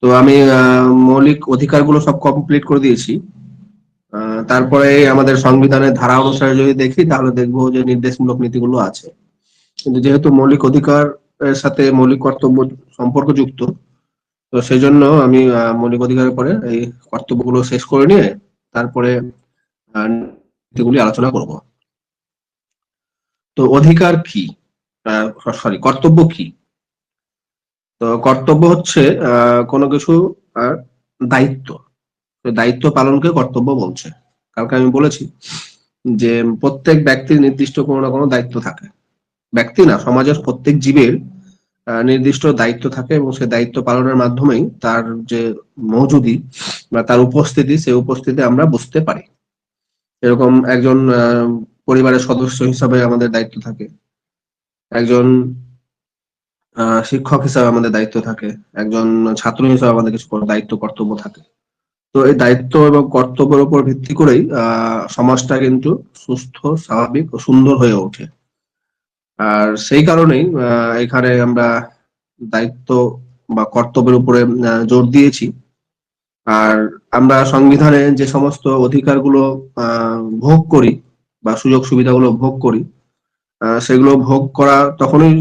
তো আমি মৌলিক অধিকারগুলো সব কমপ্লিট করে দিয়েছি। তারপরে আমাদের সংবিধানের ধারা অনুসারে যদি দেখি তাহলে দেখবো যে নির্দেশমূলক নীতিগুলো আছে, কিন্তু যেহেতু মৌলিক অধিকার এর সাথে মৌলিক কর্তব্য সম্পর্কযুক্ত, তো সেই জন্য আমি মৌলিক অধিকারের পরে এই কর্তব্যগুলো শেষ করে নিয়ে তারপরে নীতিগুলি আলোচনা করব। তো অধিকার কি, সরি কর্তব্য কি? তো কর্তব্য হচ্ছে কোনো কিছু আহ, দায়িত্ব। তো দায়িত্ব পালনকে কর্তব্য বলছে। কালকে আমি বলেছি যে প্রত্যেক ব্যক্তির নির্দিষ্ট কোনো না কোনো দায়িত্ব থাকে। ব্যক্তি না, সমাজের প্রত্যেক জীবের নির্দিষ্ট দায়িত্ব থাকে এবং সেই দায়িত্ব পালনের মাধ্যমেই তার যে মৌজুদি বা তার উপস্থিতি, সেই উপস্থিতি আমরা বুঝতে পারি। এরকম একজন পরিবারের সদস্য হিসাবে আমাদের দায়িত্ব থাকে, একজন শিক্ষক হিসাবে আমাদের দায়িত্ব থাকে, একজন ছাত্র হিসাবে আমাদের কিছু দায়িত্ব কর্তব্য থাকে। তো এই দায়িত্ব এবং কর্তব্যের উপর ভিত্তি করেই সমাজটা কিন্তু সুস্থ, স্বাভাবিক ও সুন্দর হয়ে ওঠে। আর সেই কারণেই এখানে আমরা দায়িত্ব বা কর্তব্যের উপরে জোর দিয়েছি। আর আমরা সংবিধানে যে সমস্ত অধিকারগুলো ভোগ করি বা সুযোগ সুবিধাগুলো ভোগ করি, সেগুলো ভোগ করা তখনই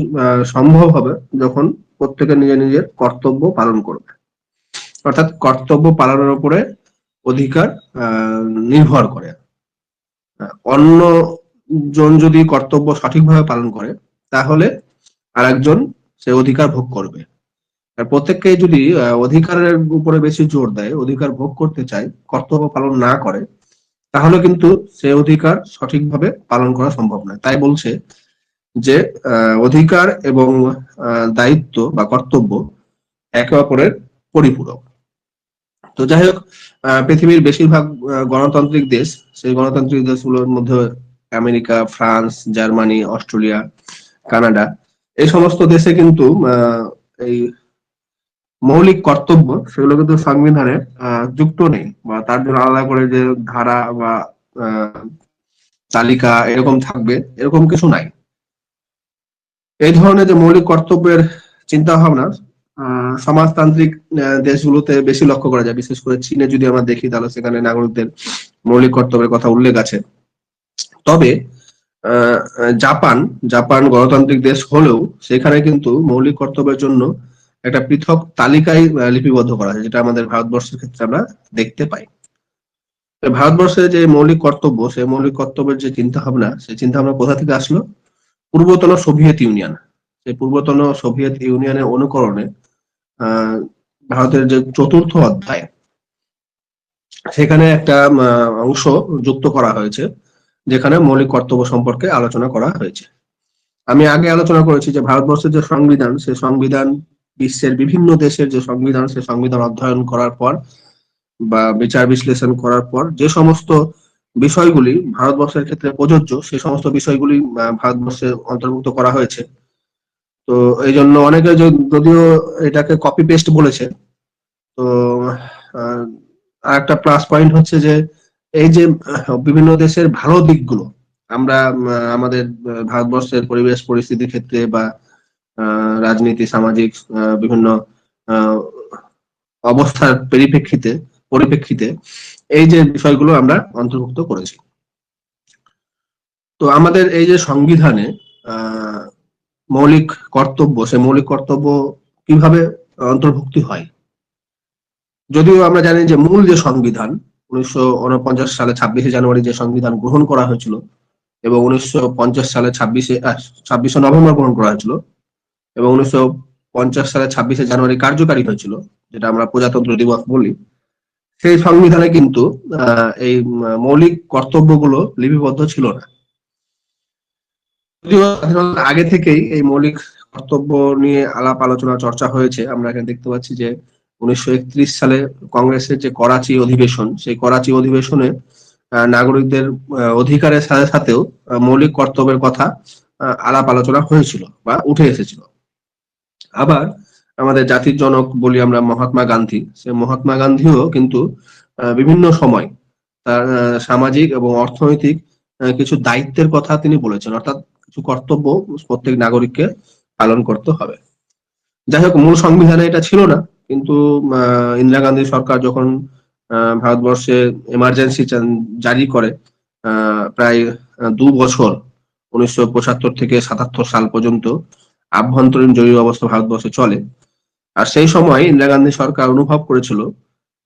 সম্ভব হবে যখন প্রত্যেকে নিজের নিজের কর্তব্য পালন করবে। অর্থাৎ কর্তব্য পালনের উপরে অধিকার নির্ভর করে। অন্য জন যদি কর্তব্য সঠিকভাবে পালন করে তাহলে আরেকজন সে অধিকার ভোগ করবে। আর প্রত্যেককে যদি অধিকারের উপরে বেশি জোর দেয়, অধিকার ভোগ করতে চায়, কর্তব্য পালন না করে, তাহলে কিন্তু সে অধিকার সঠিকভাবে পালন করা সম্ভব নয়। তাই বলছে যে অধিকার এবং দায়িত্ব বা কর্তব্য একে অপরের পরিপূরক। তো যাই হোক, পৃথিবীর বেশিরভাগ গণতান্ত্রিক দেশ, সেই গণতান্ত্রিক দেশগুলোর মধ্যে America, France, Germany, Australia, Canada, এই সমস্ত দেশে কিন্তু এই মৌলিক কর্তব্য সেগুলো কিন্তু সংবিধানে যুক্ত নেই, বা তার জন্য আলাদা করে যে ধারা বা তালিকা এরকম থাকবে, এরকম কিছু নাই। এই ধরনের যে মৌলিক কর্তব্যের চিন্তা ভাবনা সমাজতান্ত্রিক দেশগুলোতে বেশি লক্ষ্য করা যায়। বিশেষ করে চীনে যদি আমরা দেখি তাহলে সেখানে নাগরিকদের মৌলিক কর্তব্যের কথা উল্লেখ আছে। তবে জাপান জাপান গণতান্ত্রিক দেশ হলেও সেখানে কিন্তু মৌলিক কর্তব্যের জন্য একটা পৃথক তালিকায় লিপিবদ্ধ করা আছে, যেটা আমাদের ভারতবর্ষের ক্ষেত্রে আমরা দেখতে পাই। ভারতবর্ষে যে মৌলিক কর্তব্য, সেই মৌলিক কর্তব্যের যে চিন্তা ভাবনা, সেই চিন্তা ভাবনা কোথা থেকে আসলো? পূর্বতন সোভিয়েত ইউনিয়ন। সেই পূর্বতন সোভিয়েত ইউনিয়নের অনুকরণে ভারতের যে চতুর্থ অধ্যায়, সেখানে একটা অংশ যুক্ত করা হয়েছে যেখানে মৌলিক কর্তব্য সম্পর্কে আলোচনা করা হয়েছে। আমি আগে আলোচনা করেছি যে ভারতবর্ষের যে সংবিধান, সেই সংবিধান বিশ্বের বিভিন্ন দেশের যে সংবিধান, সেই সংবিধান অধ্যয়ন করার পর বা বিচার বিশ্লেষণ করার পর যে সমস্ত বিষয়গুলি ভারতবর্ষের ক্ষেত্রে প্রযোজ্য, সেই সমস্ত বিষয়গুলি ভারতবর্ষে অন্তর্ভুক্ত করা হয়েছে। তো এই জন্য অনেকে যদিও এটাকে কপি পেস্ট বলেছে, তো আর একটা প্লাস পয়েন্ট হচ্ছে যে এই যে বিভিন্ন দেশের ভালো দিকগুলো আমরা আমাদের ভারতবর্ষের পরিবেশ পরিস্থিতির ক্ষেত্রে বা রাজনীতি, সামাজিক বিভিন্ন অবস্থার পরিপ্রেক্ষিতে এই যে বিষয়গুলো আমরা অন্তর্ভুক্ত করেছি। তো আমাদের এই যে সংবিধানে মৌলিক কর্তব্য, সে মৌলিক কর্তব্য কিভাবে অন্তর্ভুক্তি হয়? যদিও আমরা জানি যে মূল যে সংবিধান 1949 সালে 26শে জানুয়ারি যে সংবিধান গ্রহণ করা হয়েছিল এবং 1950 সালে 26শে নভেম্বর গ্রহণ করা হয়েছিল এবং 1950 সালে 26শে জানুয়ারি কার্যকারী হয়েছিল, যেটা আমরা প্রজাতন্ত্র দিবস বলি, সেই সংবিধানে কিন্তু এই মৌলিক কর্তব্যগুলো লিপিবদ্ধ ছিল না। যদিও স্বাধীনতার আগে থেকেই এই মৌলিক কর্তব্য নিয়ে আলাপ আলোচনা চর্চা হয়েছে। আমরা এখানে দেখতে পাচ্ছি যে 1931 সালে কংগ্রেসের যে করাচি অধিবেশন, সেই করাচি অধিবেশনে নাগরিকদের অধিকারের সাথে সাথেও মৌলিক কর্তব্যের কথা আলাপ আলোচনা হয়েছিল বা উঠে এসেছিল। আবার আমাদের জাতির জনক বলি আমরা মহাত্মা গান্ধী, সে মহাত্মা গান্ধীও কিন্তু বিভিন্ন সময় তার সামাজিক এবং অর্থনৈতিক কিছু দায়িত্বের কথা তিনি বলেছেন, অর্থাৎ কিছু কর্তব্য প্রত্যেক নাগরিককে পালন করতে হবে। যাই হোক, মূল সংবিধানে এটা ছিল না, কিন্তু ইন্দিরা গান্ধী সরকার যখন ভারতবর্ষে এমার্জেন্সি জারি করে প্রায় 2 বছর 1975 থেকে 77 সাল পর্যন্ত আভ্যন্তরীণ জরুরি অবস্থা ভারতবর্ষে চলে। আর সেই সময় ইন্দিরা গান্ধী সরকার অনুভব করেছিল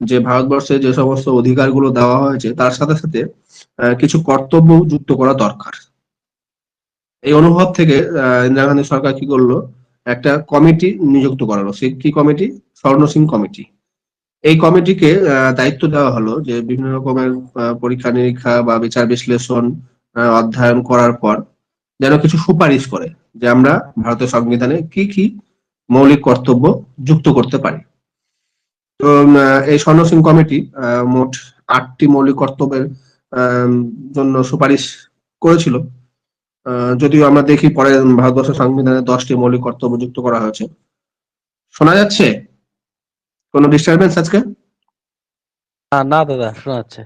যে ভারতবর্ষে যে সমস্ত অধিকারগুলো দেওয়া হয়েছে তার সাথে সাথে কিছু কর্তব্য যুক্ত করা দরকার। এই অনুভব থেকে ইন্দিরা গান্ধী সরকার কি করলো, একটা কমিটি নিযুক্ত করালো। সে কি কমিটি? স্বর্ণ সিং কমিটি। এই কমিটিকে দায়িত্ব দেওয়া হলো যে বিভিন্ন রকমের পরীক্ষা নিরীক্ষা বা বিচার বিশ্লেষণ অধ্যয়ন করার পর যেন কিছু সুপারিশ করে যে আমরা ভারতের সংবিধানে কি কি মৌলিক কর্তব্য যুক্ত করতে পারি। তো এই স্বর্ণ সিং কমিটি মোট 8টি মৌলিক কর্তব্যের জন্য সুপারিশ করেছিল। যদিও আমরা দেখি পরে ভারতবর্ষের সংবিধানে 10টি মৌলিক কর্তব্য যুক্ত করা হয়েছে। শোনা যাচ্ছে? কোনো ডিস্টারবেন্স আজকে? না দাদা, শোনা যাচ্ছে,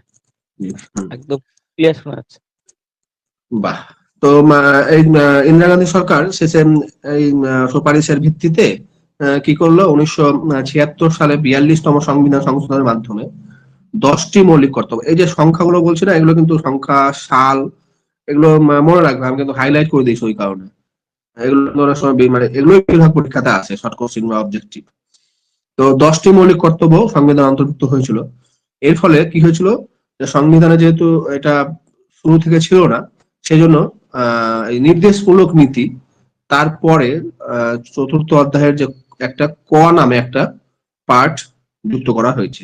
একদম ক্লিয়ার শোনা যাচ্ছে। বাহ। তো এই ইন্দিরা গান্ধী সরকার শেষে এই সুপারিশের ভিত্তিতে কি করলো, 1976 সালে 42তম সংবিধান সংশোধনের মাধ্যমে 10টি মৌলিক কর্তব্য, এই যে সংখ্যাগুলো বলছি না, এগুলো কিন্তু সংখ্যা, সাল, এগুলো মনে রাখবে, আমি কিন্তু হাইলাইট করে দিয়েছি ওই কারণে। এগুলো অনেক সময় মানে এগুলোই বেশিরভাগ পরীক্ষাতে আছে, শর্ট কোশ্চেন বা অবজেক্টিভ। তো 10টি মৌলিক কর্তব্য সংবিধান অন্তর্ভুক্ত হয়েছিল। এর ফলে কি হয়েছিল, যে সংবিধানে যেহেতু এটা শুরু থেকে ছিল না, সেজন্য এই নির্দেশমূলক নীতি তারপরে 4র্থ অধ্যায়ের যে একটা ক নামে একটা পার্ট যুক্ত করা হয়েছে,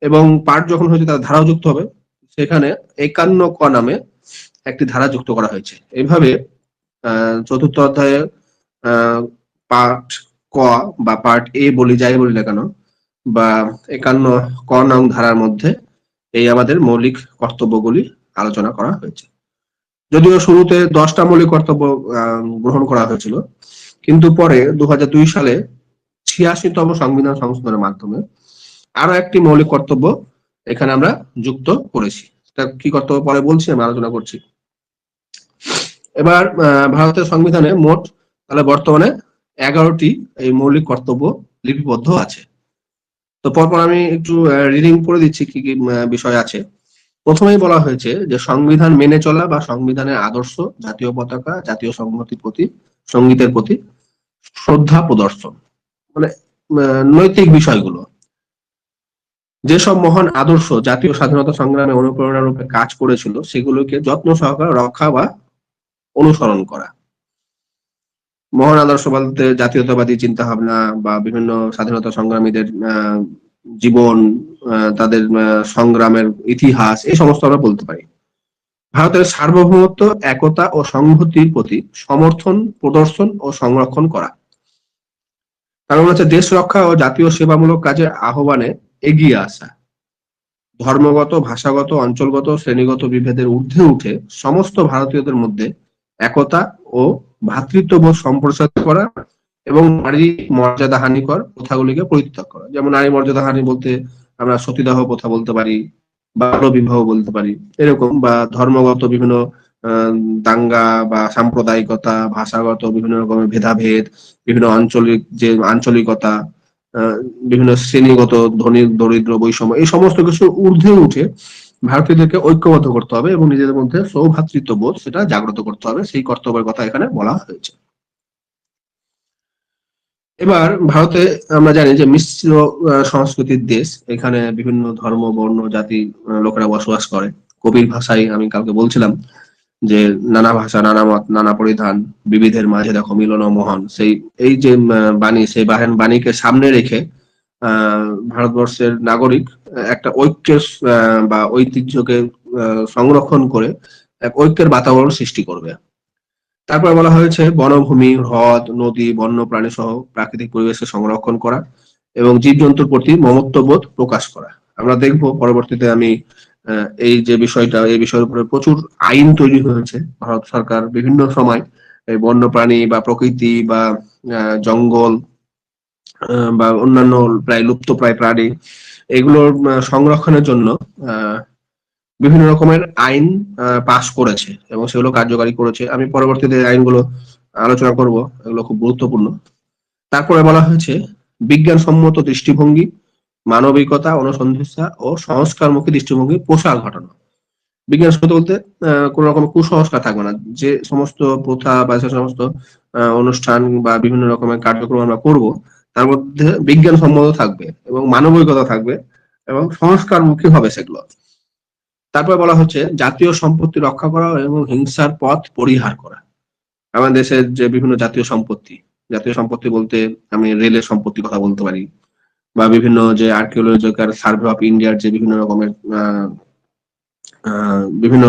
এবং পার্ট যখন হয়েছে তার ধারাও যুক্ত হবে। সেখানে 51 ক নামে একটি ধারা যুক্ত করা হয়েছে। এইভাবে 4র্থ অধ্যায়ে পার্ট ক বা পার্ট এ বলি, যাই বলি না কেন, বা 51 ক নং ধারার মধ্যে এই আমাদের মৌলিক কর্তব্যগুলি আলোচনা করা হয়েছে। যদিও শুরুতে 10টা মৌলিক কর্তব্য গ্রহণ করা হয়েছিল, কিন্তু পরে 2002 সালে 86তম সংবিধান সংশোধনের মাধ্যমে আরো একটি মৌলিক কর্তব্য এখানে আমরা যুক্ত করেছি। কি কর্তব্য পরে বলছি, আমি আলোচনা করছি। এবার ভারতের সংবিধানে মোট তাহলে বর্তমানে 11টি এই মৌলিক কর্তব্য লিপিবদ্ধ আছে। তো পরপর আমি একটু রিডিং করে দিচ্ছি কি কি বিষয় আছে। প্রথমেই বলা হয়েছে যে সংবিধান মেনে চলা বা সংবিধানের আদর্শ, জাতীয় পতাকা, জাতীয় সংহতির প্রতি, সঙ্গীতের প্রতি শ্রদ্ধা প্রদর্শন, মানে নৈতিক বিষয়গুলো। যেসব মহান আদর্শ জাতীয় স্বাধীনতা সংগ্রামে অনুপ্রেরণা রূপে কাজ করেছিল সেগুলোকে যত্ন সহকারে রক্ষা বা অনুসরণ করা। মহান আদর্শ বলতে জাতীয়তাবাদী চিন্তা ভাবনা বা বিভিন্ন স্বাধীনতা সংগ্রামীদের জীবন, তাদের সংগ্রামের ইতিহাস, এই সমস্ত আমরা বলতে পারি। ভারতের সার্বভৌমত্ব, একতা ও সংহতির প্রতি সমর্থন প্রদর্শন ও সংরক্ষণ করা। কারণ হচ্ছে দেশ রক্ষা ও জাতীয় সেবামূলক কাজে আহ্বানে এগিয়ে আসা। ধর্মগত, ভাষাগত, অঞ্চলগত, শ্রেণীগত বিভেদের ঊর্ধ্বে উঠে সমস্ত ভারতীয়দের মধ্যে একতা ও ভ্রাতৃত্ববোধ সম্প্রসারিত করা এবং নারী মর্যাদা হানিকর প্রথাগুলিকে পরিত্যাগ করা। যেমন নারী মর্যাদা হানি বলতে আমরা সতীদাহ প্রথা বলতে পারি, বাল্য বিবাহ বলতে পারি, এরকম, বা ধর্মগত বিভিন্ন দাঙ্গা বা সাম্প্রদায়িকতা, ভাষাগত বিভিন্ন রকমের ভেদাভেদ, বিভিন্ন আঞ্চলিকতা, বিভিন্ন শ্রেণীগত ধনী দরিদ্র বৈষম্য, এই সমস্ত কিছু ঊর্ধ্বে উঠে ভারতীয়দেরকে ঐক্যবদ্ধ করতে হবে এবং নিজেদের মধ্যে সৌভ্রাতৃত্ববোধ সেটা জাগ্রত করতে হবে। সেই কর্তব্যের কথা এখানে বলা হয়েছে। এবার ভারতে আমরা জানি যে মিশ্র সংস্কৃতির দেশ, এখানে বিভিন্ন ধর্ম, বর্ণ, জাতি লোকেরা বসবাস করে। কবির ভাষায় আমি কালকে বলছিলাম যে নানা ভাষা, নানা মত, নানা পরিধান, বিবিধের মাঝে দেখো মিলন মহান। এই যে বাণী, সেই বাণীকে সামনে রেখে ভারতবর্ষের নাগরিক একটা ঐক্যের বা ঐতিহ্যকে সংরক্ষণ করে এক ঐক্যের বাতাবরণ সৃষ্টি করবে। তারপরে বলা হয়েছে বনভূমি, হ্রদ, নদী, বন্য প্রাণী সহ প্রাকৃতিক পরিবেশকে সংরক্ষণ করা এবং জীবজন্তুর প্রতি মমত্ববোধ প্রকাশ করা। আমরা দেখব পরবর্তীতে আমি এই যে বিষয়টা, এই বিষয়ের উপরে প্রচুর আইন তৈরি হয়েছে। ভারত সরকার বিভিন্ন সময় এই বন্য প্রাণী বা প্রকৃতি বা জঙ্গল বা অন্যান্য প্রায় লুপ্তপ্রায় প্রাণী, এগুলোর সংরক্ষণের জন্য বিভিন্ন রকমের আইন পাশ করেছে এবং সেগুলো কার্যকারী করেছে। আমি পরবর্তীতে আইনগুলো আলোচনা করব, এগুলো খুব গুরুত্বপূর্ণ। তারপরে বলা হয়েছে বিজ্ঞানসম্মত দৃষ্টিভঙ্গি, মানবিকতা, অনুসন্ধিৎসা ও সংস্কারমুখী দৃষ্টিভঙ্গি প্রসার ঘটানো। বিজ্ঞানসম্মত বলতে কোন রকম কুসংস্কার থাকবে না। যে সমস্ত প্রথা বা যে সমস্ত অনুষ্ঠান বা বিভিন্ন রকমের কার্যক্রম আমরা করব, তার মধ্যে বিজ্ঞানসম্মত থাকবে এবং মানবিকতা থাকবে এবং সংস্কারমুখী হবে সেগুলো। তারপর বলা হচ্ছে জাতীয় সম্পত্তি রক্ষা করা এবং হিংসার পথ পরিহার করা। আমাদের দেশের যে বিভিন্ন জাতীয় সম্পত্তি বলতে আমি রেলের সম্পত্তির কথা বলতে পারি, বা বিভিন্ন যে আর্কিওলজিক্যাল সার্ভে অফ ইন্ডিয়ার যে বিভিন্ন রকমের বিভিন্ন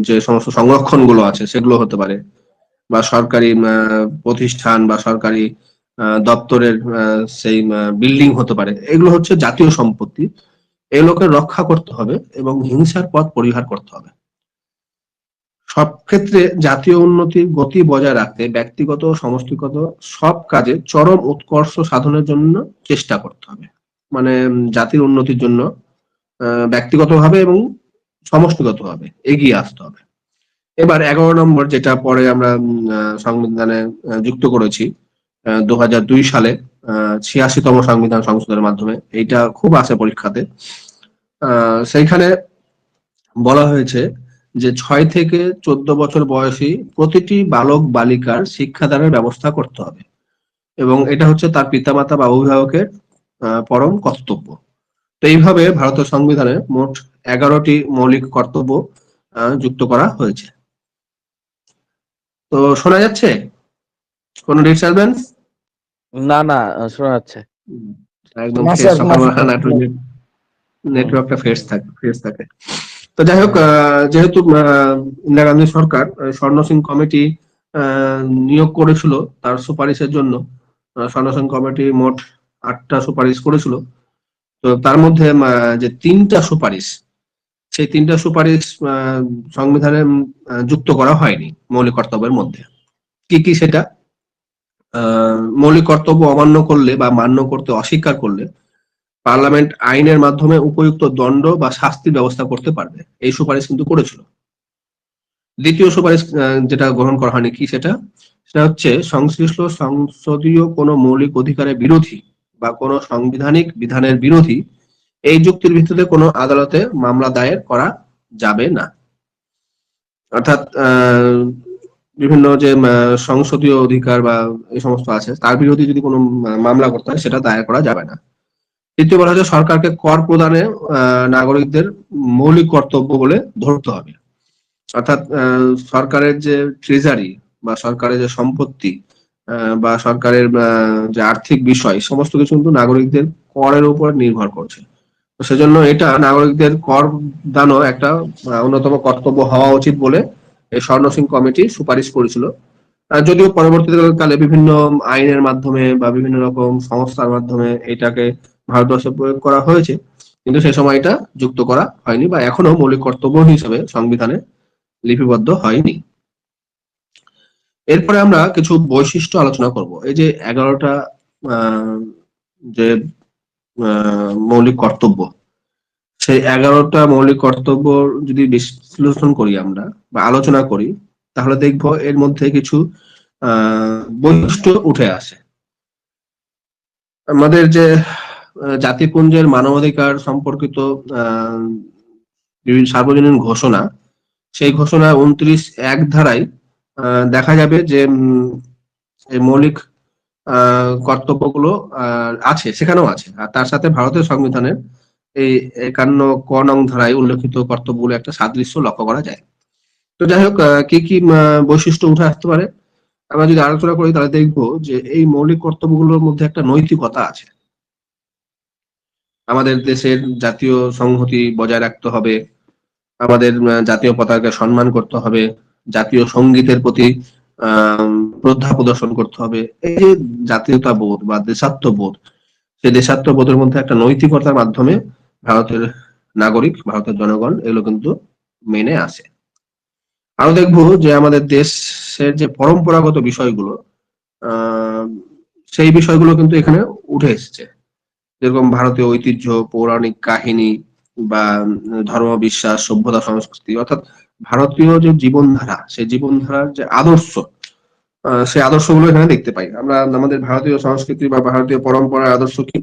যে সমস্ত সংরক্ষণ গুলো আছে সেগুলো হতে পারে, বা সরকারি প্রতিষ্ঠান বা সরকারি দপ্তরের সেই বিল্ডিং হতে পারে। এগুলো হচ্ছে জাতীয় সম্পত্তি। এগুলোকে রক্ষা করতে হবে এবং হিংসার পথ পরিহার করতে হবে। সব ক্ষেত্রে জাতীয় উন্নতির গতি বজায় রাখতে ব্যক্তিগত ও সমষ্টিগত সব কাজে চরম উৎকর্ষ সাধনের জন্য চেষ্টা করতে হবে। মানে জাতির উন্নতির জন্য ব্যক্তিগতভাবে এবং সমষ্টিগতভাবে এগিয়ে আসতে হবে। এবার 11 নম্বর, যেটা পরে আমরা সংবিধানে যুক্ত করেছি 2002 সালে 86তম সংবিধান সংশোধনের মাধ্যমে, এইটা খুব আসে পরীক্ষাতে। সেইখানে বলা হয়েছে যে 6 থেকে 14 বছর বয়সী প্রতিটি বালক বালিকার শিক্ষাদানের ব্যবস্থা করতে হবে এবং এটা হচ্ছে তার পিতামাতা বা অভিভাবকের পরম কর্তব্য। তো এইভাবে ভারতের সংবিধানে মোট 11টি মৌলিক কর্তব্য যুক্ত করা হয়েছে। তো শোনা যাচ্ছে কোনো ডিস্টারবেন্স? না না, শোনা যাচ্ছে। একদম ফ্রেশ, সকালবেলা নেটওয়ার্কটা ফ্রেশ থাকে। তো যাই হোক, যেহেতু ইন্দিরা গান্ধী সরকার স্বর্ণ সিং কমিটি নিয়োগ করেছিল তার সুপারিশের জন্য, স্বর্ণ সিং কমিটি মোট 8টা সুপারিশ করেছিল। তো তার মধ্যে যে 3টা সুপারিশ, সেই 3টা সুপারিশ সংবিধানে যুক্ত করা হয়নি মৌলিক কর্তব্যের মধ্যে। কি কি সেটা? মৌলিক কর্তব্য অমান্য করলে বা মান্য করতে অস্বীকার করলে পার্লামেন্ট আইনের মাধ্যমে উপযুক্ত দণ্ড বা শাস্তির ব্যবস্থা করতে পারবে, এই সুপারিশ কিন্তু করেছিল। দ্বিতীয় সুপারিশ যেটা গ্রহণ করা হয়নি, কি সেটা হচ্ছে সংশ্লিষ্ট সংসদীয় কোনো মৌলিক অধিকারের বিরোধী বা কোনো সাংবিধানিক বিধানের বিরোধী এই যুক্তির ভিত্তিতে কোনো আদালতে মামলা দায়ের করা যাবে না। অর্থাৎ বিভিন্ন যে সংসদীয় অধিকার বা এই সমস্ত আছে তার বিরোধী যদি কোনো মামলা করতে হয় সেটা দায়ের করা যাবে না। তৃতীয় বলা হচ্ছে সরকারকে কর প্রদানে নাগরিকদের মৌলিক কর্তব্য বলে ধরতে হবে। অর্থাৎ সরকারের যে ট্রেজারি বা সরকারের যে সম্পত্তি বা সরকারের যে আর্থিক বিষয়, সমস্ত কিছু কিন্তু নাগরিকদের করের উপর নির্ভর করছে। তো সেজন্য এটা নাগরিকদের কর দানও একটা অন্যতম কর্তব্য হওয়া উচিত বলে এই স্বর্ণ সিং কমিটি সুপারিশ করেছিল। যদিও পরবর্তীকালে বিভিন্ন আইনের মাধ্যমে বা বিভিন্ন রকম সংস্থার মাধ্যমে এটাকে ভারতবর্ষে প্রয়োগ করা হয়েছে, কিন্তু সে সময় এটা যুক্ত করা হয়নি বা এখনো মৌলিক কর্তব্য হিসেবে সংবিধানে লিপিবদ্ধ হয়নি। এরপরে আমরা কিছু বৈশিষ্ট্য আলোচনা করব। এই যে 11টা যে মৌলিক কর্তব্য, সেই 11টা মৌলিক কর্তব্য যদি বিশ্লেষণ করি আমরা বা আলোচনা করি, তাহলে দেখবো এর মধ্যে কিছু বৈশিষ্ট্য উঠে আসে। আমাদের যে জাতিপুঞ্জের মানবাধিকার সম্পর্কিত সার্বজনীন ঘোষণা, সেই ঘোষণা 29(1) ধারায় দেখা যাবে যে এই মৌলিক কর্তব্যগুলো আছে, সেখানেও আছে। আর তার সাথে ভারতের সংবিধানের এই 51(ক) নং ধারায় উল্লেখিত কর্তব্যগুলো একটা সাদৃশ্য লক্ষ্য করা যায়। তো যাই হোক, কি কি বৈশিষ্ট্য উঠে আসতে পারে আমরা যদি আলোচনা করি, তাহলে দেখবো যে এই মৌলিক কর্তব্যগুলোর মধ্যে একটা নৈতিকতা আছে। আমাদের দেশের জাতীয় সংহতি বজায় রাখতে হবে, আমাদের জাতীয় পতাকাকে সম্মান করতে হবে, জাতীয় সঙ্গীতের প্রতি শ্রদ্ধা প্রদর্শন করতে হবে। এই যে জাতীয়তা বোধ বা দেশাত্মবোধ, সেই দেশাত্মবোধের মধ্যে একটা নৈতিকতার মাধ্যমে ভারতের নাগরিক, ভারতের জনগণ এগুলো কিন্তু মেনে আসে। আরো দেখবো যে আমাদের দেশের যে পরম্পরাগত বিষয়গুলো, সেই বিষয়গুলো কিন্তু এখানে উঠে এসেছে। যেরকম ভারতীয় ঐতিহ্য, পৌরাণিক কাহিনী বা ধর্ম বিশ্বাস, সভ্যতা সংস্কৃতি, অর্থাৎ ভারতীয় যে জীবনধারা, সেই জীবনধারার যে আদর্শ, সেই আদর্শগুলো এখানে দেখতে পাই আমরা। আমাদের ভারতীয় সংস্কৃতি বা ভারতীয় পরম্পরার আদর্শ কি,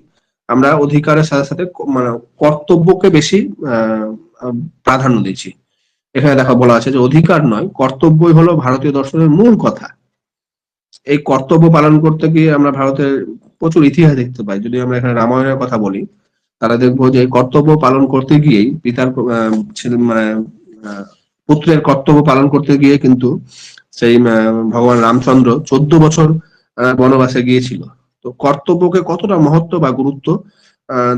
আমরা অধিকারের সাথে সাথে মানে কর্তব্যকে বেশি আহ প্রাধান্য দিচ্ছি। এখানে দেখা বলা আছে যে অধিকার নয়, কর্তব্যই হলো ভারতীয় দর্শনের মূল কথা। এই কর্তব্য পালন করতে গিয়ে আমরা ভারতের প্রচুর ইতিহাস দেখতে পাই। যদি আমরা এখানে রামায়ণের কথা বলি, তারা দেখবো যে কর্তব্য পালন করতে গিয়েই পিতার ছেলে মানে পুত্রের কর্তব্য পালন করতে গিয়ে কিন্তু সেই ভগবান রামচন্দ্র 14 বছর বনবাসে গিয়েছিল। তো কর্তব্যকে কতটা মহত্ব বা গুরুত্ব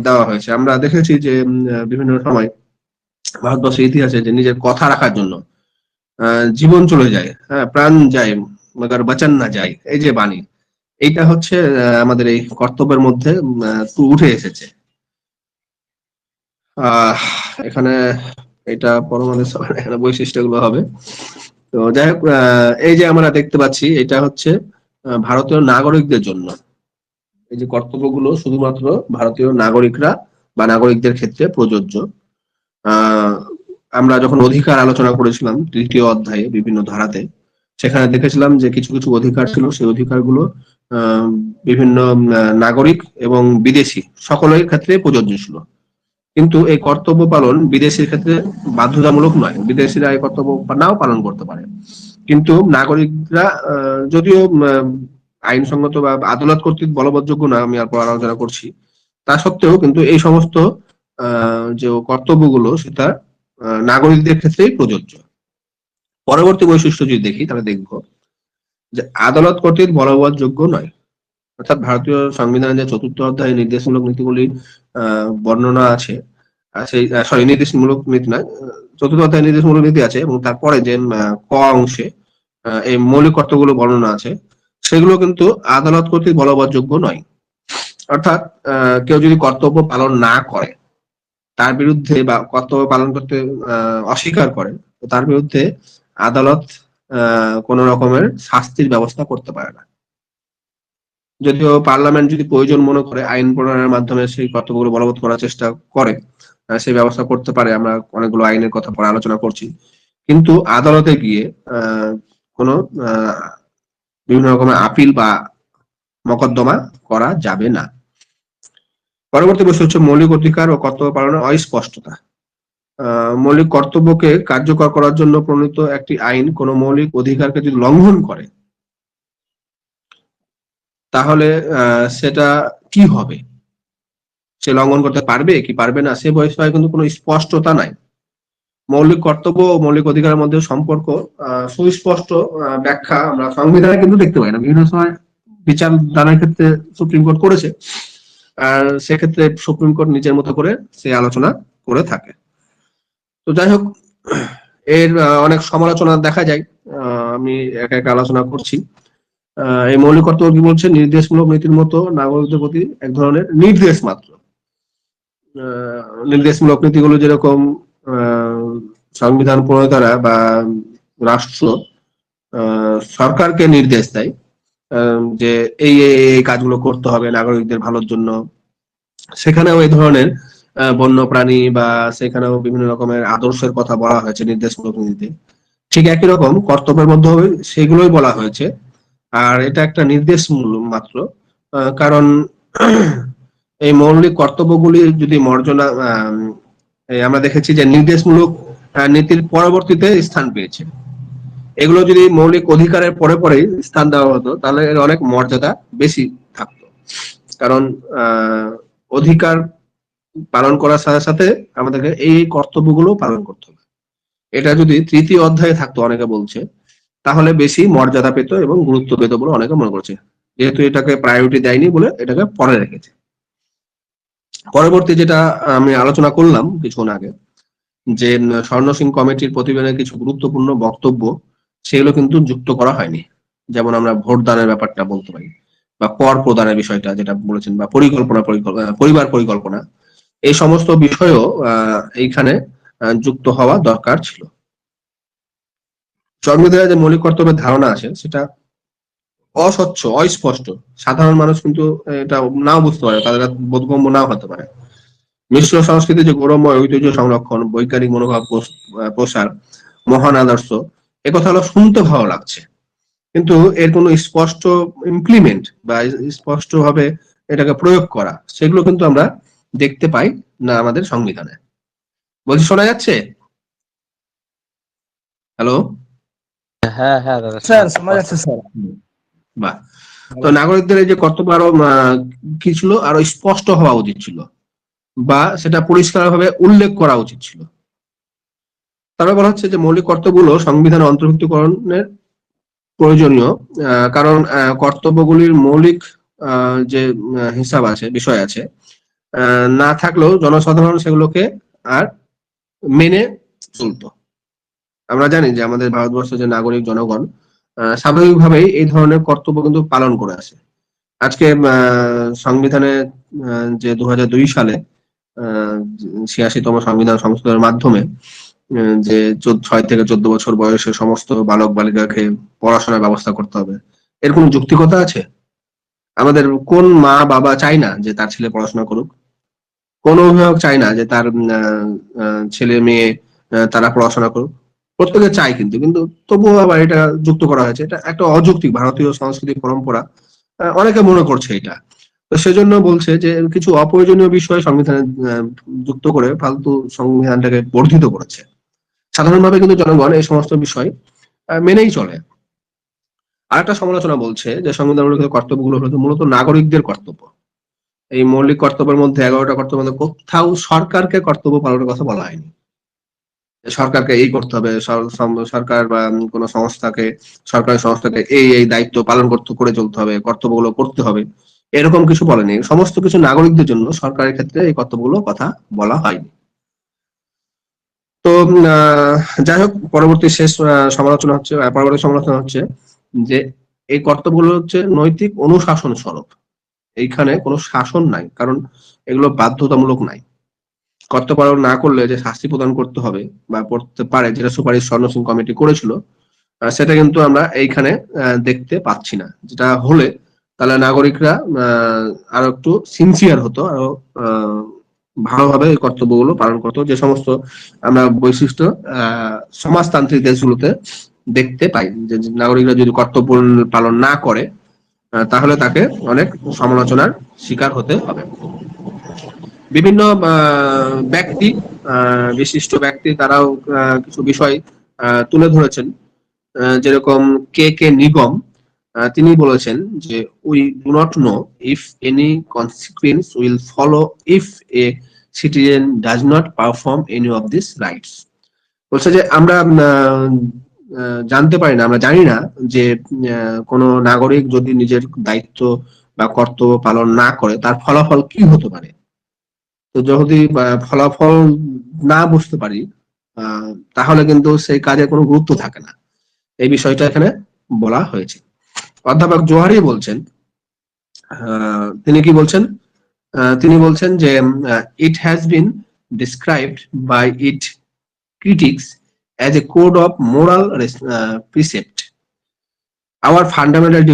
দেওয়া হয়েছে আমরা দেখেছি যে বিভিন্ন সময় ভারতবর্ষের ইতিহাসে যে নিজের কথা রাখার জন্য জীবন চলে যায়, হ্যাঁ প্রাণ যায়, মগর বচন না যায়, এই যে বাণী, এইটা হচ্ছে আমাদের এই কর্তব্যের মধ্যে উঠে এসেছে। আহ এখানে এটা পরমাণু এখানে বৈশিষ্ট্যগুলো হবে। তো যাই হোক, এই যে আমরা দেখতে পাচ্ছি এটা হচ্ছে ভারতীয় নাগরিকদের জন্য। এই যে কর্তব্যগুলো শুধুমাত্র ভারতীয় নাগরিকরা বা নাগরিকদের ক্ষেত্রে প্রযোজ্য। আহ আমরা যখন অধিকার আলোচনা করেছিলাম 3য় অধ্যায়ে বিভিন্ন ধারাতে, সেখানে দেখেছিলাম যে কিছু কিছু অধিকার ছিল, সেই অধিকারগুলো আহ বিভিন্ন নাগরিক এবং বিদেশি সকলের ক্ষেত্রে প্রযোজ্য ছিল। কিন্তু এই কর্তব্য পালন বিদেশির ক্ষেত্রে বাধ্যতামূলক নয়, বিদেশিরা এই কর্তব্য নাও পালন করতে পারে। কিন্তু নাগরিকরা যদিও আইনসঙ্গত বা আদালত কর্তৃক বলবৎযোগ্য না, আমি আর পর আলোচনা করছি, তা সত্ত্বেও কিন্তু এই সমস্ত যে কর্তব্যগুলো সেটা নাগরিকদের ক্ষেত্রেই প্রযোজ্য। পরবর্তী বৈশিষ্ট্য যদি দেখি তাহলে দেখব যে আদালত কর্তৃক বলবৎযোগ্য নয়। অর্থাৎ ভারতীয় সংবিধানের যে 4র্থ অধ্যায়ে নির্দেশমূলক নীতিগুলি বর্ণনা আছে, সেই সরি নির্দেশমূলক নীতি নয়, 4র্থ অধ্যায়ে নির্দেশমূলক নীতি আছে এবং তারপরে যে ক অংশে এই মৌলিক কর্তব্যগুলো বর্ণনা আছে, সেগুলো কিন্তু আদালত কর্তৃক বলবৎযোগ্য নয়। অর্থাৎ কেউ যদি কর্তব্য পালন না করে, তার বিরুদ্ধে বা কর্তব্য পালন করতে অস্বীকার করে, তো তার বিরুদ্ধে আদালত কোন রকমের শাস্তির ব্যবস্থা করতে পারে না। যদিও পার্লামেন্ট যদি প্রয়োজন মনে করে আইন প্রণয়নের মাধ্যমে সেই কর্তব্যগুলো বলবৎ করার চেষ্টা করে, সেই ব্যবস্থা করতে পারে। আমরা অনেকগুলো আইনের কথা পরে আলোচনা করছি। কিন্তু আদালতে গিয়ে কোনো বিভিন্ন রকমের আপিল বা মকদ্দমা করা যাবে না। পরবর্তী বিষয় হচ্ছে মৌলিক অধিকার ও কর্তব্য পালনের অস্পষ্টতা। মৌলিক কর্তব্যকে কার্যকর করার জন্য প্রণীত একটি আইন কোনো মৌলিক অধিকারকে যদি লঙ্ঘন করে, তাহলে সেটা কি হবে, সে লঙ্ঘন করতে পারবে কি পারবে না, সে বিষয়ে কিন্তু কোনো স্পষ্টতা নাই। মৌলিক কর্তব্য ও মৌলিক অধিকারের মধ্যে সম্পর্ক সুস্পষ্ট ব্যাখ্যা আমরা সংবিধানে কিন্তু দেখতে পাই না। বিভিন্ন সময় বিচার দানের ক্ষেত্রে সুপ্রিম কোর্ট করেছে, আর সেক্ষেত্রে সুপ্রিম কোর্ট নিজের মতো করে সে আলোচনা করে থাকে। তো যাই হোক, এর অনেক সমালোচনা দেখা যায়, আমি একা একা আলোচনা করছি। এই মৌলিক কর্তব্য কি বলছে, নির্দেশমূলক নীতির মতো নাগরিকদের প্রতি এক ধরনের নির্দেশ মাত্র। নির্দেশমূলক নীতিগুলো যেরকম সংবিধান প্রণেতারা বা রাষ্ট্র সরকারকে নির্দেশ দেয় যে এই এই কাজগুলো করতে হবে নাগরিকদের ভালোর জন্য, সেখানেও এই ধরনের বন্য প্রাণী বা সেখানেও বিভিন্ন রকমের আদর্শের কথা বলা হয়েছে নির্দেশমূলক নীতিতে। ঠিক একই রকম কর্তব্যের মধ্যে সেগুলোই বলা হয়েছে, আর এটা একটা নির্দেশ মাত্র। কারণ এই মৌলিক কর্তব্যগুলি যদি মর্যাদা আমরা দেখেছি যে নির্দেশমূলক নীতির পরবর্তীতে স্থান পেয়েছে। এগুলো যদি মৌলিক অধিকারের পরে পরেই স্থান দেওয়া হতো, তাহলে এর অনেক মর্যাদা বেশি থাকতো। কারণ অধিকার পালন করার সাথে সাথে আমাদেরকে এই কর্তব্যগুলো পালন করতে হবে। এটা যদি 3য় অধ্যায়ে থাকতো, অনেকে বলছে, তাহলে বেশি মর্যাদা পেত এবং গুরুত্ব পেত বলে অনেকে মনে করছে। যেহেতু এটাকে প্রায়োরিটি দেয়নি বলে এটাকে পরে রেখেছে। পরবর্তী যেটা আমি আলোচনা করলাম কিছুক্ষণ আগে, যে স্বর্ণ সিং কমিটির প্রতিবেদনের কিছু গুরুত্বপূর্ণ বক্তব্য, সেগুলো কিন্তু যুক্ত করা হয়নি। যেমন আমরা ভোট দানের ব্যাপারটা বলতে পারি, বা কর প্রদানের বিষয়টা যেটা বলেছেন, বা পরিবার পরিকল্পনা, এই সমস্ত বিষয়ও এইখানে যুক্ত হওয়া দরকার ছিল। সংবিধানে যে মৌলিক কর্তব্যের ধারণা আছে সেটা অস্বচ্ছ, অস্পষ্ট। সাধারণ মানুষ কিন্তু এটা নাও বুঝতে পারে, তাদের বোধগম্য নাও হতে পারে। মিশ্র সংস্কৃতি যে গৌরবময় ঐতিহ্য সংরক্ষণ, বৈজ্ঞানিক মনোভাব প্রসার, মহান আদর্শ, একথা হলো শুনতে ভালো লাগছে, কিন্তু এর কোনো স্পষ্ট ইমপ্লিমেন্ট বা স্পষ্ট ভাবে এটাকে প্রয়োগ করা সেগুলো কিন্তু আমরা দেখতে পাই না আমাদের সংবিধানে। বলছি শোনা যাচ্ছে? হ্যালো? হ্যাঁ হ্যাঁ দাদা, শোনা স্যার যাচ্ছে, শোনা যাচ্ছে স্যার। বাহ। তো নাগরিকদের এই যে কর্তব্য আরো কি ছিল, আরো স্পষ্ট হওয়া উচিত ছিল বা সেটা পরিষ্কারভাবে উল্লেখ করা উচিত ছিল। তারপর বলা হচ্ছে যে মৌলিক কর্তব্যগুলো সংবিধানে অন্তর্ভুক্তিকরণের প্রয়োজনীয়, কারণ কর্তব্যগুলির মৌলিক যে হিসাব আছে, বিষয় আছে, না থাকলেও জনসাধারণ সেগুলোকে আর মেনে চলতো। আমরা জানি যে আমাদের ভারতবর্ষের যে নাগরিক জনগণ স্বাভাবিকভাবেই এই ধরনের কর্তব্য কিন্তু পালন করে আসে। আজকে সংবিধানে যে 2002 সালে 86তম সংবিধান সংশোধনের মাধ্যমে যে 6 থেকে 14 বছর বয়সে সমস্ত বালক বালিকাকে পড়াশোনার ব্যবস্থা করতে হবে, এর কোনো যৌক্তিকতা আছে? আমাদের কোন মা বাবা চায় না যে তার ছেলে পড়াশোনা করুক? কোন অভিভাবক চায় না যে তার ছেলে মেয়ে তারা পড়াশোনা করুক? প্রত্যেকে চায়, কিন্তু কিন্তু তবুও আবার এটা যুক্ত করা হয়েছে। এটা একটা অযৌক্তিক ভারতীয় সংস্কৃতি পরম্পরা, অনেকে মনে করছে এটা। তো সেজন্য বলছে যে কিছু অপ্রয়োজনীয় বিষয় সংবিধানে যুক্ত করে ফালতু সংবিধানটাকে বর্ধিত করেছে। সাধারণভাবে কিন্তু জনগণ এই সমস্ত বিষয় মেনেই চলে। আরেকটা সমালোচনা বলছে যে সংবিধান উল্লিখিত কর্তব্যগুলো হলো মূলত নাগরিকদের কর্তব্য। এই মৌলিক কর্তব্যের মধ্যে 11টা কর্তব্যের মধ্যে কোথাও সরকারকে কর্তব্য পালনের কথা বলা হয়নি। সরকারকে এই করতে হবে, সরকার বা কোন সংস্থাকে, সরকারি সংস্থাকে এই দায়িত্ব পালন করে চলতে হবে, কর্তব্যগুলো করতে হবে, এরকম কিছু বলেনি। সমস্ত কিছু নাগরিকদের জন্য সরকারের ক্ষেত্রে এই কর্তব্যগুলো কথা বলা হয়নি। তো যাই হোক, পরবর্তী সমালোচনা হচ্ছে যে এই কর্তব্যগুলো হচ্ছে নৈতিক অনুশাসন স্বরূপ। এইখানে কোনো শাসন নাই, কারণ এগুলো বাধ্যতামূলক নাই। কর্তব্য পালন না করলে যে শাস্তি প্রদান করতে হবে বা করতে পারে, যেটা সুপারিশ স্বর্ণ সিং কমিটি করেছিল, সেটা কিন্তু আমরা এইখানে দেখতে পাচ্ছি না। যেটা হলে তাহলে নাগরিকরা আরো একটু সিনসিয়ার হতো, আরো ভালোভাবে এই কর্তব্যগুলো পালন করতো, যে সমস্ত আমরা বৈশিষ্ট্য সমাজতান্ত্রিক দেশগুলোতে দেখতে পাই। যে নাগরিকরা যদি কর্তব্য পালন না করে তাহলে তাকে অনেক সমালোচনার শিকার হতে হবে। বিভিন্ন ব্যক্তি, বিশিষ্ট ব্যক্তি, তারাও কিছু বিষয় তুলে ধরেছেন। যেরকম কে নিগম, তিনি বলেছেন যে we do not know if any consequence will follow if a citizen does not perform any of this rights. বলছে যে আমরা জানতে পারি না, আমরা জানি না যে কোন নাগরিক যদি নিজের দায়িত্ব বা কর্তব্য পালন না করে তার ফলাফল কি হতে পারে। তো যদি ফলাফল না বুঝতে পারি তাহলে কিন্তু সেই কাজের কোনো গুরুত্ব থাকে না। এই বিষয়টা এখানে বলা হয়েছে। অধ্যাপক জোহারি বলছেন, তিনি কি বলছেন? তিনি বলছেন যে it has been described by it critics as a code of moral precept. Our fundamental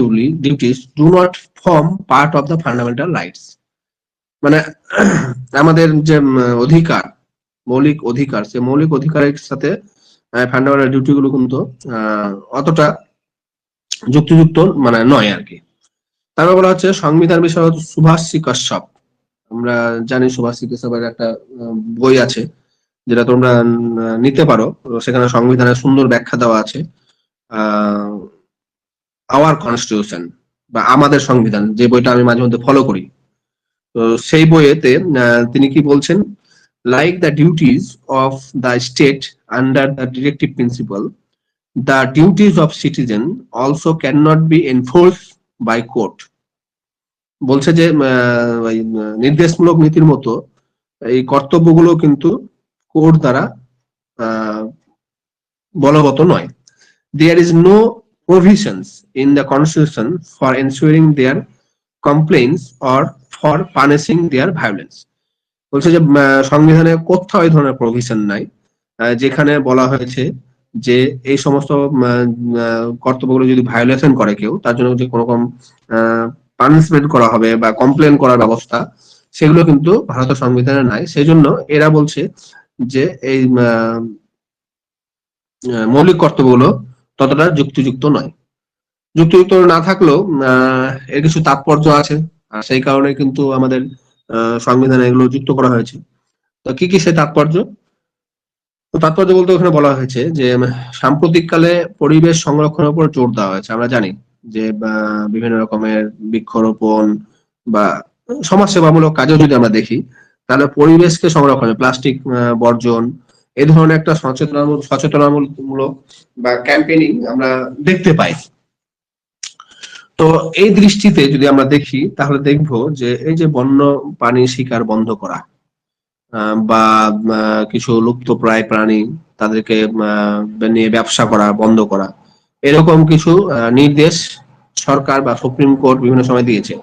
duties do not form part of the fundamental rights. মানে আমাদের যে অধিকার, মৌলিক অধিকার, সে মৌলিক অধিকারের সাথে ফান্ডামেন্টাল ডিউটি গুলো কিন্তু অতটা যুক্তিযুক্ত মানে নয় আর কি। তারপর বলা হচ্ছে সংবিধান বিষয় সুভাষী কশ্যপ। আমরা জানি সুভাষী কশ্যপের একটা বই আছে, যেটা তোমরা নিতে পারো। সেখানে সংবিধানের সুন্দর ব্যাখ্যা দেওয়া আছে। আওয়ার কনস্টিটিউশন বা আমাদের সংবিধান, যে বইটা আমি মাঝে মধ্যে ফলো করি। তো সেই বইয়েতে তিনি কি বলছেন, like the duties of the state under the directive principle, the duties of citizen also cannot be enforce by court. বলছে যে নির্দেশমূলক নীতির মতো এই কর্তব্যগুলো কিন্তু কোর্ট দ্বারা বলবৎ নয়। There is no provisions in the constitution for ensuring their complaints or for punishing their violence. বলছে যে সংবিধানে কোথাও এই ধরনের প্রভিশন নাই যেখানে বলা হয়েছে যে এই সমস্ত কর্তব্যগুলো যদি ভায়োলেশন করে কেউ, তার জন্য যে কোনো রকম পানিশমেন্ট করা হবে বা কমপ্লেন করার ব্যবস্থা, সেগুলো কিন্তু ভারতের সংবিধানে নাই। সেই জন্য এরা বলছে যে এই মৌলিক কর্তব্যগুলো ততটা যুক্তিযুক্ত নয়। যুক্তিযুক্ত না থাকলেও এর কিছু তাৎপর্য আছে, আর সেই কারণে কিন্তু আমাদের সংবিধানে এগুলো যুক্ত করা হয়েছে। তো কি কি সেই তাৎপর্য? তো তাৎপর্য বলতে ওখানে বলা হয়েছে যে সাম্প্রতিককালে পরিবেশ সংরক্ষণের উপর জোর দেওয়া হয়েছে। আমরা জানি যে বিভিন্ন রকমের বৃক্ষরোপণ বা সমাজসেবামূলক কাজেও যদি আমরা দেখি, তাহলে পরিবেশকে সংরক্ষণে প্লাস্টিক বর্জন এই ধরনের একটা সচেতনামূলক বা ক্যাম্পেইনিং আমরা দেখতে পাই। তো এই দৃষ্টিতে যদি আমরা দেখি তাহলে দেখবো যে এই যে বন্য প্রাণী শিকার বন্ধ করা, বা কিছু লুপ্তপ্রায় প্রাণী তাদেরকে নিয়ে ব্যবসা করা বন্ধ করা, এরকম কিছু নির্দেশ সরকার বা সুপ্রিম কোর্ট বিভিন্ন সময় দিয়েছে।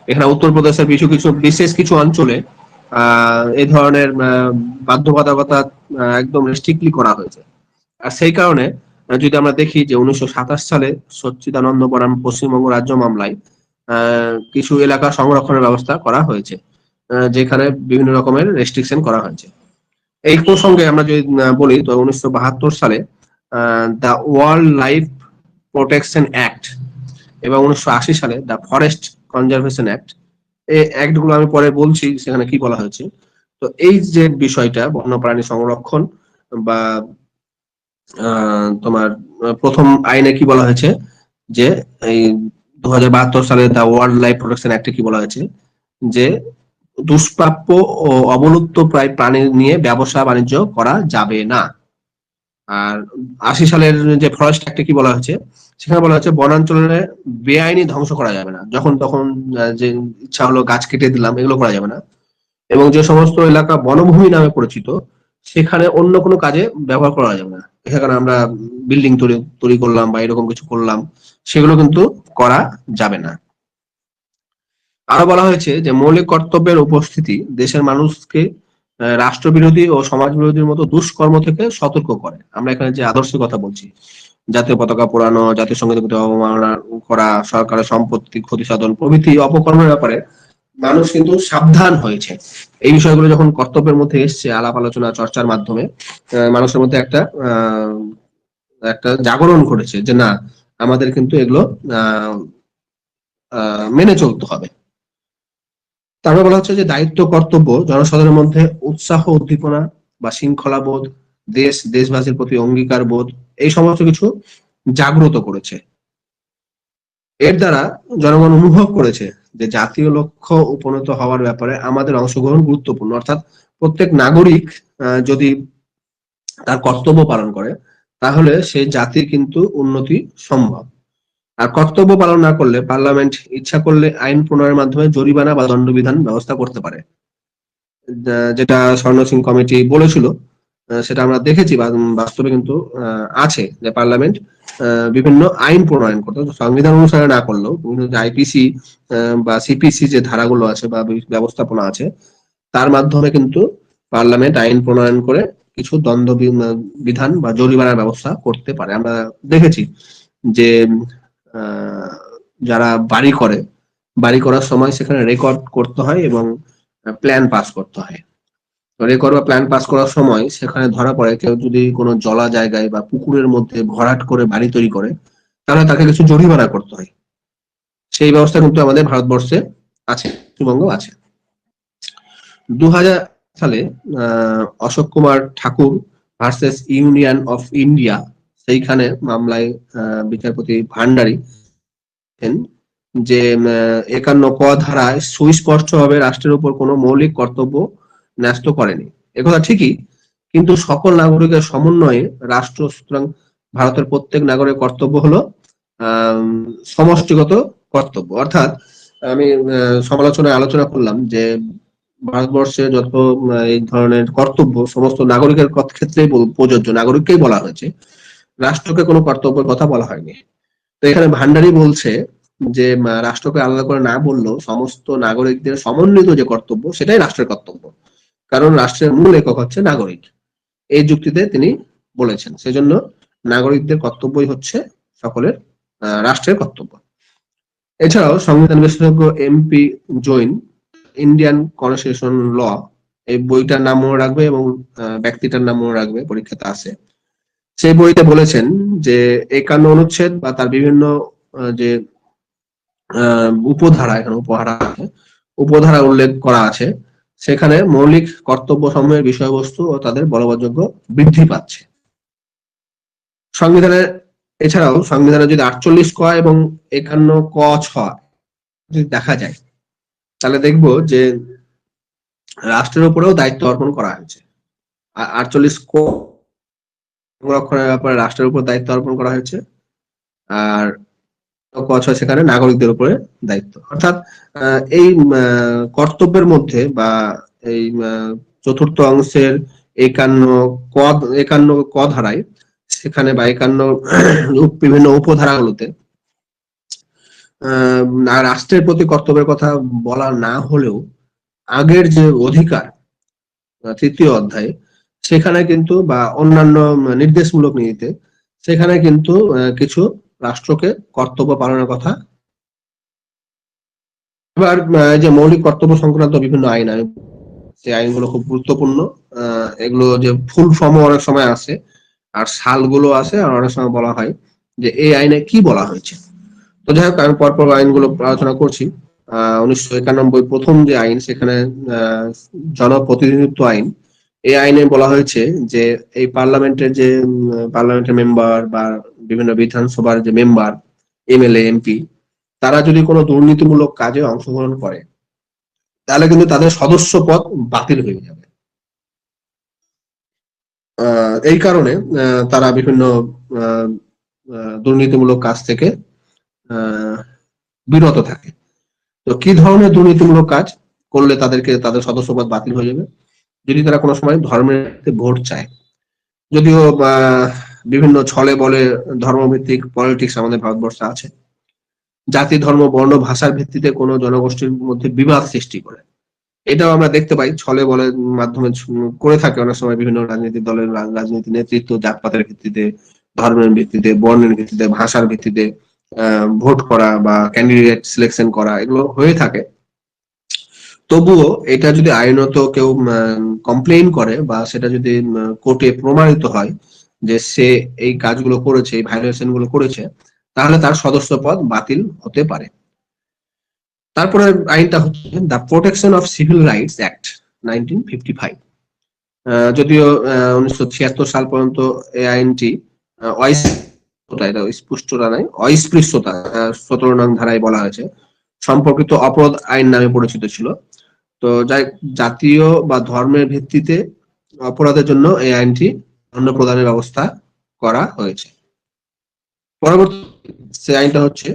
এখানে উত্তরপ্রদেশের কিছু কিছু বিশেষ কিছু অঞ্চলে এই ধরনের বাধ্যবাধকতা একদম স্ট্রিক্টলি করা হয়েছে। আর সেই কারণে যদি আমরা দেখি যে 1927 সালে সচ্চিদানন্দ বনাম পশ্চিমবঙ্গ রাজ্য মামলায় কিছু এলাকা সংরক্ষণের ব্যবস্থা করা হয়েছে, যেখানে বিভিন্ন রকমের রেস্ট্রিকশন করা হয়েছে। এই প্রসঙ্গে আমরা যদি বলি তো 1972 সালে the world life protection act এবং 1980 সালে দ্য ফরেস্ট কনজারভেশন অ্যাক্ট, এই অ্যাক্ট গুলো আমি পরে বলছি সেখানে কি বলা হয়েছে। তো এই যে বিষয়টা বন্যপ্রাণী সংরক্ষণ বা তোমার প্রথম আইনে কি বলা হয়েছে যে এই 2072 সালে দ্য ওয়ার্ল্ড লাইফ প্রোটেকশন অ্যাক্টে কি বলা হয়েছে যে দুষ্প্রাপ্য ও অবলুপ্ত প্রায় প্রাণী নিয়ে ব্যবসা বাণিজ্য করা যাবে না। আর 80 সালের যে ফরেস্ট অ্যাক্টে কি বলা হয়েছে, সেখানে বলা হচ্ছে বনাঞ্চলে বেআইনি ধ্বংস করা যাবে না, যখন তখন যে ইচ্ছা হলো গাছ কেটে দিলাম এগুলো করা যাবে না। এবং যে সমস্ত এলাকা বনভূমি নামে পরিচিত সেখানে অন্য কোনো কাজে ব্যবহার করা যাবে না। এখানে আমরা বিল্ডিং তৈরি করলাম বা এরকম কিছু করলাম, সেগুলো কিন্তু করা যাবে না। আরো বলা হয়েছে যে মৌলিক কর্তব্যের উপস্থিতি দেশের মানুষকে রাষ্ট্রবিরোধী ও সমাজ বিরোধীর মতো দুষ্কর্ম থেকে সতর্ক করে। আমরা এখানে যে আদর্শের কথা বলছি, জাতীয় পতাকা পোড়ানো, জাতীয় সঙ্গীতের প্রতি অবমাননা করা, সরকারের সম্পত্তি ক্ষতি সাধন প্রভৃতি অপকর্মের ব্যাপারে মানুষ কিন্তু সাবধান হয়েছে। এই বিষয়গুলো যখন কর্তব্যের মধ্যে এসছে আলাপ আলোচনা চর্চার মাধ্যমে, মানুষের মধ্যে একটা জাগরণ ঘটেছে যে না, আমাদের কিন্তু এগুলো মেনে চলতে হবে। তারপর বলা হচ্ছে যে দায়িত্ব কর্তব্য জনসাধারণের মধ্যে উৎসাহ উদ্দীপনা বা শৃঙ্খলা বোধ, দেশবাসীর প্রতি অঙ্গীকার বোধ, এই সমস্ত কিছু জাগ্রত করেছে। এর দ্বারা জনগণ অনুভব করেছে যে জাতীয় লক্ষ্য উপনীত হওয়ার ব্যাপারে আমাদের অংশগ্রহণ গুরুত্বপূর্ণ। অর্থাৎ প্রত্যেক নাগরিক যদি তার কর্তব্য পালন করে তাহলে সেই জাতির কিন্তু উন্নতি সম্ভব। আর কর্তব্য পালন না করলে পার্লামেন্ট ইচ্ছা করলে আইন প্রণয়নের মাধ্যমে জরিমানা বা দণ্ডবিধান ব্যবস্থা করতে পারে, যেটা স্বর্ণ সিং কমিটি বলেছিল। সেটা আমরা দেখেছি বাস্তবে কিন্তু আছে যে পার্লামেন্ট বিভিন্ন আইন প্রণয়ন করতে, সংবিধান অনুসারে না করলেও বিভিন্ন যে আইপিসি বা সিপিসি যে ধারাগুলো আছে বা ব্যবস্থাপনা আছে তার মাধ্যমে কিন্তু পার্লামেন্ট আইন প্রণয়ন করে কিছু দণ্ড বিধান বা জরিমানার ব্যবস্থা করতে পারে। আমরা দেখেছি যে যারা বাড়ি করার সময় সেখানে রেকর্ড করতে হয় এবং প্ল্যান পাস করতে হয়। রেকর্ড বা প্ল্যান পাস করার সময় সেখানে ধরা পড়ে কেউ যদি কোনো জলা জায়গায় বা পুকুরের মধ্যে ভরাট করে বাড়ি তৈরি করে তাহলে তাকে কিছু জরিমানা করতে হয়। সেই ব্যবস্থা কিন্তু আমাদের ভারতবর্ষে আছে, পশ্চিমবঙ্গ আছে। 2000 সালে অশোক কুমার ঠাকুর ভার্সেস ইউনিয়ন অফ ইন্ডিয়া, সেইখানে মামলায় বিচারপতি ভান্ডারী যে 51 ক ধারায় সুস্পষ্টভাবে রাষ্ট্রের উপর কোনো মৌলিক কর্তব্য ন্যস্ত করেনি। একথা ঠিকই, কিন্তু সকল নাগরিকের সমন্বয়ে রাষ্ট্র, সুতরাং ভারতের প্রত্যেক নাগরিকের কর্তব্য হলো সমষ্টিগত কর্তব্য। অর্থাৎ আমি সমালোচনায় আলোচনা করলাম যে ভারতবর্ষে যত এই ধরনের কর্তব্য সমস্ত নাগরিকের ক্ষেত্রেই প্রযোজ্য, নাগরিককেই বলা হয়েছে, রাষ্ট্রকে কোনো কর্তব্যের কথা বলা হয়নি। তো এখানে ভান্ডারী বলছে যে রাষ্ট্রকে আলাদা করে না বললেও সমস্ত নাগরিকদের সমন্বিত যে কর্তব্য সেটাই রাষ্ট্রের কর্তব্য, কারণ রাষ্ট্রের মূল একক হচ্ছে নাগরিক। এই যুক্তিতে তিনি বলেছেন সেজন্য নাগরিকদের কর্তব্যই হচ্ছে সকলের রাষ্ট্রের কর্তব্য। এছাড়াও সংবিধান বিশেষজ্ঞ এমপি জৈন ইন্ডিয়ান কনস্টিটিউশন ল, এই বইটার নাম মনে রাখবে এবং ব্যক্তিটার নাম মনে রাখবে, পরীক্ষাতে আছে। সেই বইতে বলেছেন যে 51 অনুচ্ছেদ বা তার বিভিন্ন যে উপধারা, এখানে উপহারা আছে, উপধারা উল্লেখ করা আছে, সেখানে মৌলিক কর্তব্য সমূহের বিষয়বস্তু ও তাদের বলবৎযোগ্য বৃদ্ধি পাচ্ছে। সংবিধানের এছাড়াও সংবিধানে যদি 48 ক এবং 51 ক ছ যদি দেখা যায়, তাহলে দেখবো যে রাষ্ট্রের উপরেও দায়িত্ব অর্পণ করা হয়েছে। 48 ক সংরক্ষণের ব্যাপারে রাষ্ট্রের উপর দায়িত্ব অর্পণ করা হয়েছে, আর ক ছ সেখানে নাগরিকদের উপরে দায়িত্ব। অর্থাৎ এই কর্তব্যের মধ্যে বা এই চতুর্থ অংশের 51 ক ধারায় সেখানে বা 51 বিভিন্ন উপধারাগুলোতে রাষ্ট্রের প্রতি কর্তব্যের কথা বলা না হলেও আগের যে অধিকার তৃতীয় অধ্যায়ে সেখানে কিন্তু বা অন্যান্য নির্দেশমূলক নীতিতে সেখানে কিন্তু কিছু রাষ্ট্রকে কর্তব্য পালনের কথা। এবার যে মৌলিক কর্তব্য সংক্রান্ত বিভিন্ন আইন, সেই আইনগুলো খুব গুরুত্বপূর্ণ। এগুলো যে ফুল ফর্ম অনেক সময় আসে আর সালগুলো আসে, আর অনেক সময় বলা হয় যে এই আইনে কি বলা হয়েছে। তো যাই হোক, আমি পরপর আইনগুলো আলোচনা করছি। 1991 প্রথম যে আইন, সেখানে জনপ্রতিনিধিত্ব আইন। এই আইনে বলা হয়েছে যে এই পার্লামেন্টের মেম্বার বা বিভিন্ন বিধানসভার যে মেম্বার, এমএলএ, এমপি, তারা যদি কোনো দুর্নীতিমূলক কাজে অংশগ্রহণ করে তাহলে কিন্তু তাদের সদস্য পদ বাতিল হয়ে যাবে। এই কারণে তারা বিভিন্ন দুর্নীতিমূলক কাজ থেকে বিরত থাকে। তো কি ধরনের দুর্নীতিমূলক কাজ করলে তাদের সদস্যপদ বাতিল হয়ে যাবে? যদি তারা কোনো সময় ধর্মের ভোট চায়, যদিও বিভিন্ন ছলে বলে ধর্মভিত্তিক পলিটিক্স আমাদের ভারতবর্ষে আছে, জাতি, ধর্ম, বর্ণ, ভাষার ভিত্তিতে কোনো জনগোষ্ঠীর মধ্যে বিবাদ সৃষ্টি করে, এটাও আমরা দেখতে পাই ছলে বলের মাধ্যমে করে থাকে অনেক সময় বিভিন্ন রাজনৈতিক দলের রাজনীতি নেতৃত্ব, জাতপাতের ভিত্তিতে, ধর্মের ভিত্তিতে, বর্ণের ভিত্তিতে, ভাষার ভিত্তিতে ভোট করা বা ক্যান্ডিডেট সিলেকশন করা, এগুলো হয়ে থাকে। তবুও এটা যদি আইনত কেউ কমপ্লেইন করে বা সেটা যদি কোর্টে প্রমাণিত হয় যে সে এই কাজগুলো করেছে, এই ভায়োলেশন গুলো করেছে, তাহলে তার সদস্য পদ বাতিল হতে পারে। তারপরে আইনটা হচ্ছে the protection of civil rights act 1955। যদিও 1976 সাল পর্যন্ত এই আইনটি স্পষ্টতা নাই, অস্পৃশ্যতা 17 নং ধারায় বলা হয়েছে, সম্পর্কিত অপরাধ আইন নামে পরিচিত ছিল। তো যাই, জাতীয় বা ধর্মের ভিত্তিতে অপরাধের জন্য এই আইনটি দণ্ড প্রদানের ব্যবস্থা করা হয়েছে। পরবর্তী সে আইনটা হচ্ছে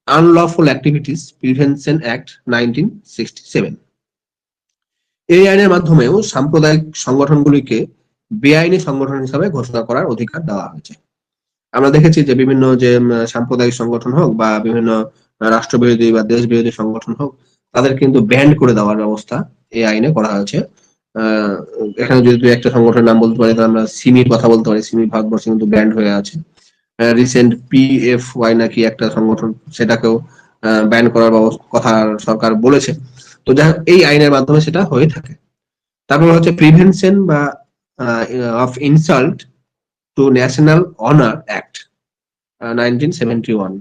আনলফুল অ্যাক্টিভিটিস প্রিভেনশন অ্যাক্ট 1967। এই আইনের মাধ্যমেও সাম্প্রদায়িক সংগঠনগুলিকে বেআইনি সংগঠন হিসাবে ঘোষণা করার অধিকার দেওয়া হয়েছে। আমরা দেখেছি যে বিভিন্ন যে সাম্প্রদায়িক সংগঠন হোক বা বিভিন্ন রাষ্ট্রবিরোধী বা দেশ বিরোধী সংগঠন হোক, তাদের কিন্তু ব্যান্ড করে দেওয়ার ব্যবস্থা এই আইনে করা হয়েছে। এখানে যদি একটা সংগঠনের নাম বলতে পারি, তাহলে আমরা সিমির কথা বলতে পারি। সিমি ভারতবর্ষে কিন্তু ব্যান্ড হয়ে আছে। রিসেন্ট পিএফওয়াই নাকি একটা সংগঠন, সেটাকেও ব্যান করার কথা সরকার বলেছে। তো যাই হোক, এই আইনের মাধ্যমে সেটা হয়ে থাকে। তারপর হচ্ছে প্রিভেনশন বা of insult to national honour act 1971।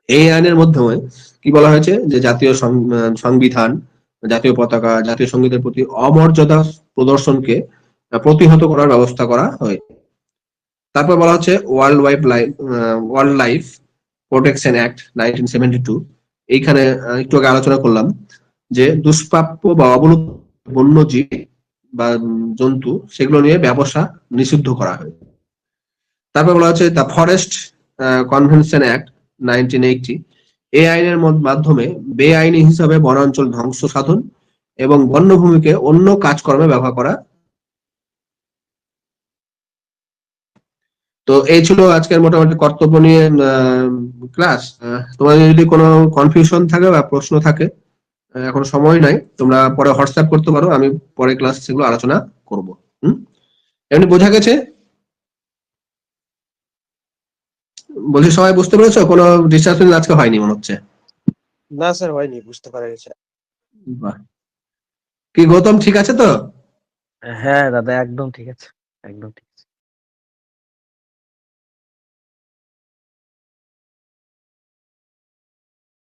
এই আইনের মাধ্যমে কি বলা হয়েছে যে জাতীয় সংবিধান, জাতীয় পতাকা, জাতীয় সঙ্গীতের প্রতি অমর্যাদা প্রদর্শনকে প্রতিহত করার ব্যবস্থা করা হয়। তারপর বলা হচ্ছে ওয়াইল্ড লাইফ প্রোটেকশন অ্যাক্ট 1972। এইখানে একটু আগে আলোচনা করলাম যে দুষ্প্রাপ্য বা অবলুপ্ত বন্যজীব বা জন্তু, সেগুলো নিয়ে ব্যবসা নিষিদ্ধ করা হয়। তারপর বলা হচ্ছে দ্য ফরেস্ট কনভেনশন অ্যাক্ট 1980। এই আইনের মাধ্যমে বেআইনি হিসাবে বনাঞ্চল ধ্বংস সাধন এবং বন্যভূমিকে অন্য কাজকর্মে ব্যবহার করা। তো এই ছিল আজকের মোটামুটি কর্তব্য নিয়ে ক্লাস। তোমাদের যদি কোনো কনফিউশন থাকে বা প্রশ্ন থাকে, এখন সময় নাই, তোমরা পরে হোয়াটসঅ্যাপ করতে পারো, আমি পরে ক্লাস সেগুলো আলোচনা করবো। এমনি বোঝা গেছে? বলছি সবাই বুঝতে পেরেছো? কোনো ডিস্টারবেন্স আজকে হয়নি মনে হচ্ছে? না স্যার, হয়নি, বুঝতে পারা গেছে। বাহ, কি গৌতম ঠিক আছে তো? হ্যাঁ দাদা, একদম ঠিক আছে, একদম ঠিক।